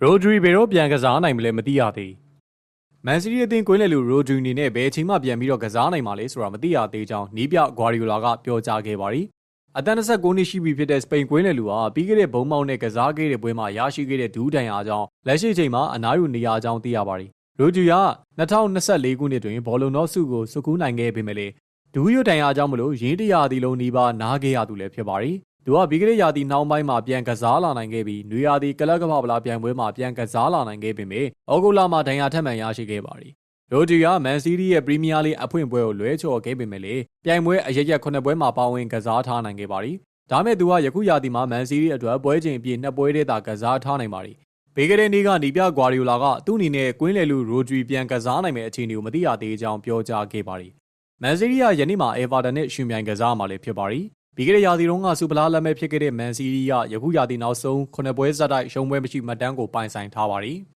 ရိုဒရီဘယ်တော့ပြန်ကစားနိုင်မလဲမသိရသေးမန်စီးတီးအသင်းကွင်းလယ်လူရိုဒရီအနေနဲ့ဘယ်အချိန်မှပြန်ပြီးတော့ကစားနိုင်မှာလဲဆိုတာမသိရသေးကြောင်းနီးပြဂွာဒီယိုလာကပြောကြားခဲ့ပါတယ်အသက်29နှစ်ရှိပြီဖြစ်တဲ့စပိန်ကွင်းလယ်လူဟာပြီးခဲ့တဲ့ဘုံမောက်နဲ့ကစားခဲ့တဲ့ပွဲမှာရရှိခဲ့တဲ့ဒူးဒဏ်ရာကြောင့်လက်ရှိချိန်မှာအနားယူနေရကြောင်းသိရပါတယ်ရိုဒရီက2024ခုနှစ်တွင်ဘောလုံးတော်ဆုကိုစုကူးနိုင်ခဲ့ပေမဲ့လည်းဒူးရွတ်ဒဏ်ရာကြောင့်မလို့ရင်းတရာသီလုံးနီးပါးနားခဲ့ရသူလည်းဖြစ်ပါတယ်သူကပြီးခဲ့တဲ့ရာသီနှောင်းပိုင်းမှာပြန်ကစားလာနိုင်ခဲ့ပြီးနွေရာသီကလပ်ကမ္ဘာဖလားပြိုင်ပွဲမှာပြန်ကစားလာနိုင်ခဲ့ပေမဲ့ဩဂုတ်လမှာဒဏ်ရာထပ်မံရရှိခဲ့ပါတယ်။ရိုဒီကမန်စီးတီးရဲ့ပရီးမီးယားလိအဖွင့်ပွဲကိုလွဲချော်ခဲ့ပေမဲ့လည်းပြိုင်ပွဲအရရက်9ပွဲမှာပါဝင်ကစားထားနိုင်ခဲ့ပါတယ်။ဒါမဲ့သူကယခုရာသီမှာမန်စီးတီးအတွက်ပွဲချိန်အပြည့်2ပွဲတည်းသာကစားထားနိုင်ပါတယ်။ဘေးကတဲ့နေ့ကနီးပြဂွာဒီယိုလာကသူ့အနေနဲ့ကွင်းလယ်လူရိုဒရီပြန်ကစားနိုင်မယ့်အခြေအနေကိုမသိရသေးကြောင်းပြောကြားခဲ့ပါတယ်။မန်စီးတီးကယနေ့မှာအေဗာတန်နဲ့ရှင်ပြိုင်ကစားမှာလည်းဖြစ်ပါတယ်။ပြီးခဲ့တဲ့ရာသီတုန်းကစူပလာလက်မဲ့ဖြစ်ခဲ့တဲ့မန်စီးတီးကယခုရာသီနောက်ဆုံး9ပွဲဇက်တိုက်ရှုံးပွဲမရှိမှတ်တမ်းကိုပိုင်ဆိုင်ထားပါတယ်။